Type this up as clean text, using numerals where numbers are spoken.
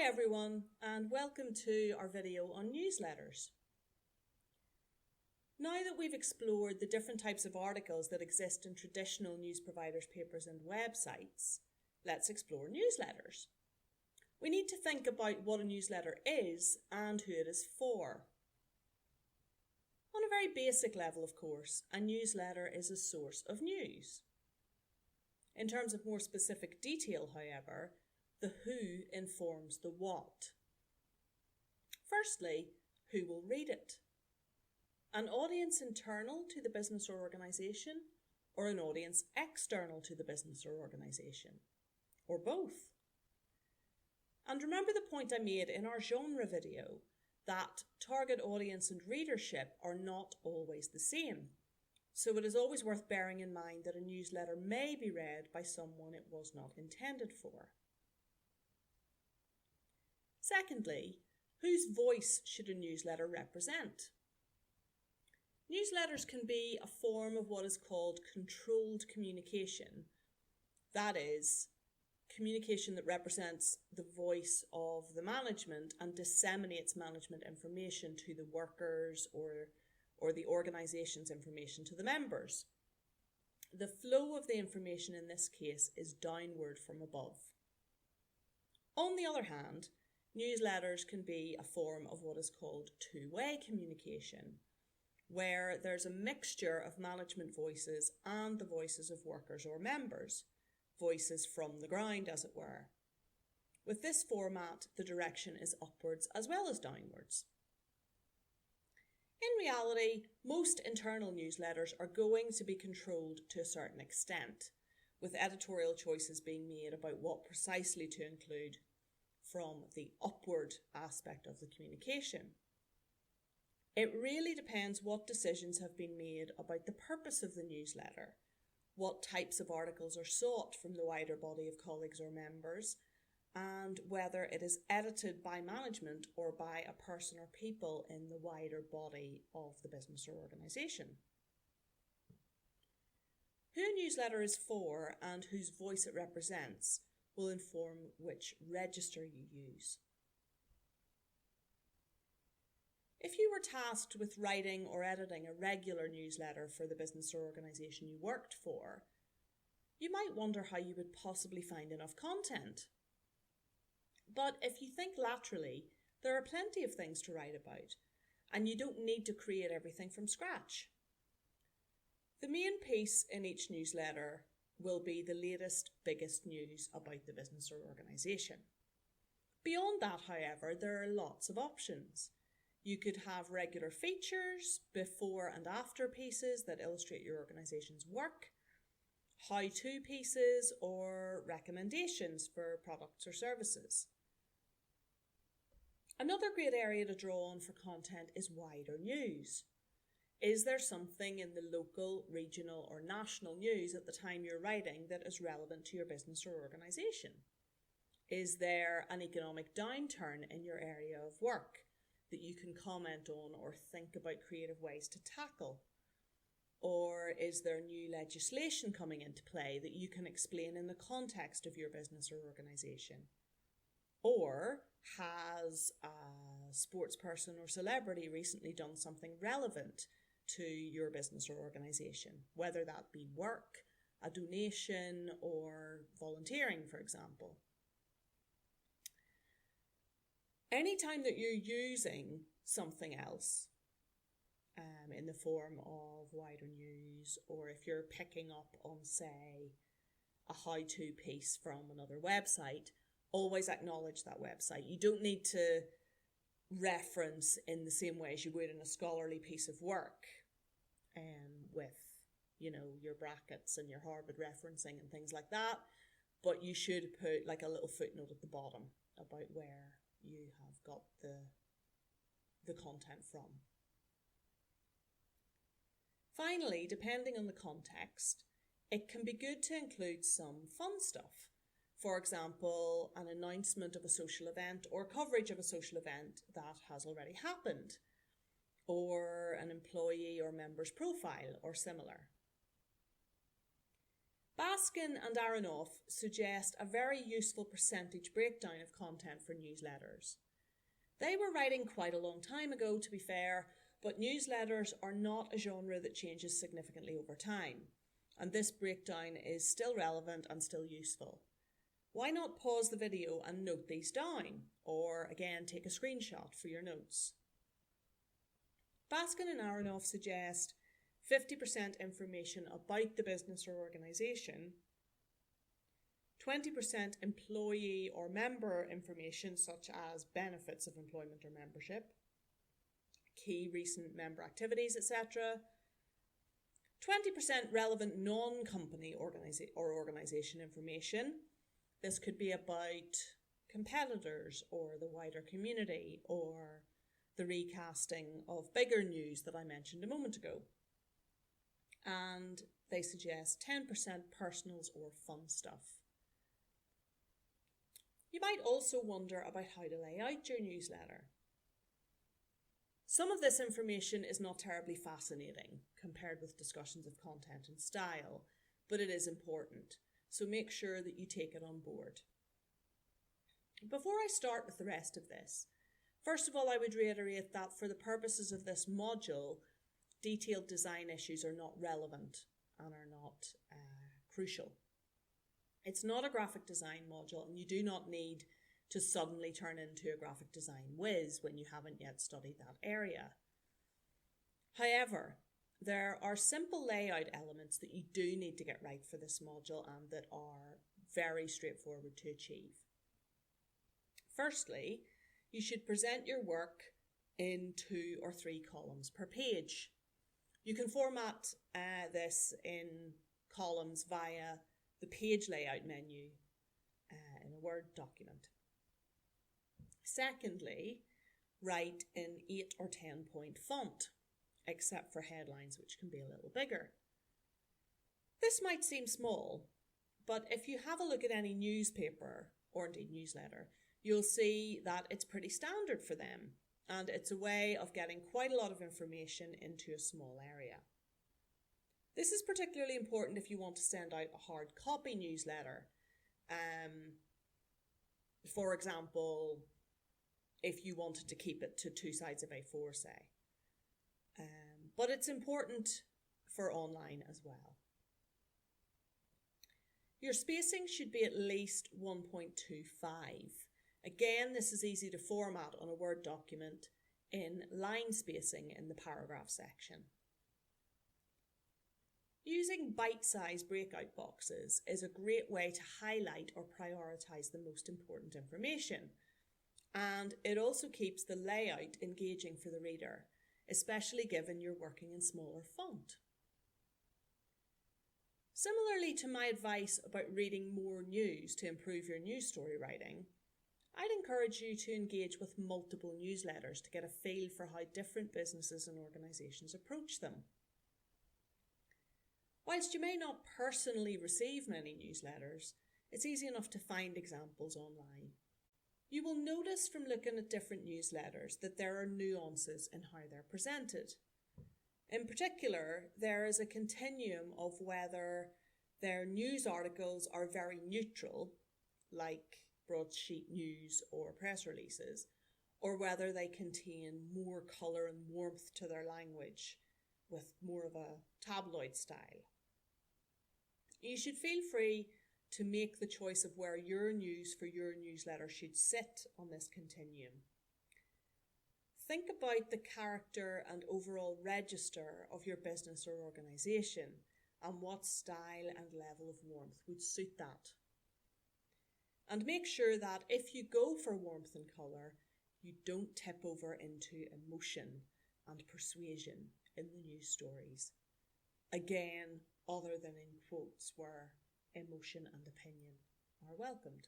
Hi everyone, and welcome to our video on newsletters. Now that we've explored the different types of articles that exist in traditional news providers' papers and websites, let's explore newsletters. We need to think about what a newsletter is and who it is for. On a very basic level, of course, a newsletter is a source of news. In terms of more specific detail, however, the who informs the what. Firstly, who will read it? An audience internal to the business or organisation, or an audience external to the business or organisation, or both? And remember the point I made in our genre video that target audience and readership are not always the same. So it is always worth bearing in mind that a newsletter may be read by someone it was not intended for. Secondly, whose voice should a newsletter represent? Newsletters can be a form of what is called controlled communication. That is, communication that represents the voice of the management and disseminates management information to the workers or the organisation's information to the members. The flow of the information in this case is downward from above. On the other hand, newsletters can be a form of what is called two-way communication, where there's a mixture of management voices and the voices of workers or members, voices from the ground, as it were. With this format, the direction is upwards as well as downwards. In reality, most internal newsletters are going to be controlled to a certain extent, with editorial choices being made about what precisely to include from the upward aspect of the communication. It really depends what decisions have been made about the purpose of the newsletter, what types of articles are sought from the wider body of colleagues or members, and whether it is edited by management or by a person or people in the wider body of the business or organisation. Who a newsletter is for and whose voice it represents will inform which register you use. If you were tasked with writing or editing a regular newsletter for the business or organisation you worked for, you might wonder how you would possibly find enough content. But if you think laterally, there are plenty of things to write about, and you don't need to create everything from scratch. The main piece in each newsletter will be the latest, biggest news about the business or organisation. Beyond that, however, there are lots of options. You could have regular features, before and after pieces that illustrate your organisation's work, how-to pieces, or recommendations for products or services. Another great area to draw on for content is wider news. Is there something in the local, regional, or national news at the time you're writing that is relevant to your business or organisation? Is there an economic downturn in your area of work that you can comment on or think about creative ways to tackle? Or is there new legislation coming into play that you can explain in the context of your business or organisation? Or has a sports person or celebrity recently done something relevant to your business or organisation, whether that be work, a donation, or volunteering, for example? Anytime that you're using something else in the form of wider news, or if you're picking up on, say, a how-to piece from another website, always acknowledge that website. You don't need to reference in the same way as you would in a scholarly piece of work with, your brackets and your Harvard referencing and things like that. But you should put like a little footnote at the bottom about where you have got the content from. Finally, depending on the context, it can be good to include some fun stuff. For example, an announcement of a social event or coverage of a social event that has already happened, or an employee or member's profile or similar. Baskin and Aronoff suggest a very useful percentage breakdown of content for newsletters. They were writing quite a long time ago, to be fair, but newsletters are not a genre that changes significantly over time, and this breakdown is still relevant and still useful. Why not pause the video and note these down, or again take a screenshot for your notes? Baskin and Aronoff suggest 50% information about the business or organisation, 20% employee or member information such as benefits of employment or membership, key recent member activities, etc., 20% relevant non-company or organisation information. This could be about competitors or the wider community or the recasting of bigger news that I mentioned a moment ago. And they suggest 10% personals or fun stuff. You might also wonder about how to lay out your newsletter. Some of this information is not terribly fascinating compared with discussions of content and style, but it is important, so make sure that you take it on board. Before I start with the rest of this, first of all, I would reiterate that for the purposes of this module, detailed design issues are not relevant and are not crucial. It's not a graphic design module, and you do not need to suddenly turn into a graphic design whiz when you haven't yet studied that area. However, there are simple layout elements that you do need to get right for this module and that are very straightforward to achieve. Firstly, you should present your work in 2 or 3 columns per page. You can format this in columns via the page layout menu in a Word document. Secondly, write in 8 or 10 point font, except for headlines, which can be a little bigger. This might seem small, but if you have a look at any newspaper, or indeed newsletter, you'll see that it's pretty standard for them, and it's a way of getting quite a lot of information into a small area. This is particularly important if you want to send out a hard copy newsletter. For example, if you wanted to keep it to 2 sides of A4, say. But it's important for online as well. Your spacing should be at least 1.25. Again, this is easy to format on a Word document in line spacing in the paragraph section. Using bite-sized breakout boxes is a great way to highlight or prioritise the most important information, and it also keeps the layout engaging for the reader, especially given you're working in smaller font. Similarly to my advice about reading more news to improve your news story writing, I'd encourage you to engage with multiple newsletters to get a feel for how different businesses and organisations approach them. Whilst you may not personally receive many newsletters, it's easy enough to find examples online. You will notice from looking at different newsletters that there are nuances in how they're presented. In particular, there is a continuum of whether their news articles are very neutral, like broadsheet news or press releases, or whether they contain more colour and warmth to their language, with more of a tabloid style. You should feel free to make the choice of where your news for your newsletter should sit on this continuum. Think about the character and overall register of your business or organisation and what style and level of warmth would suit that. And make sure that if you go for warmth and colour, you don't tip over into emotion and persuasion in the news stories. Again, other than in quotes where emotion and opinion are welcomed.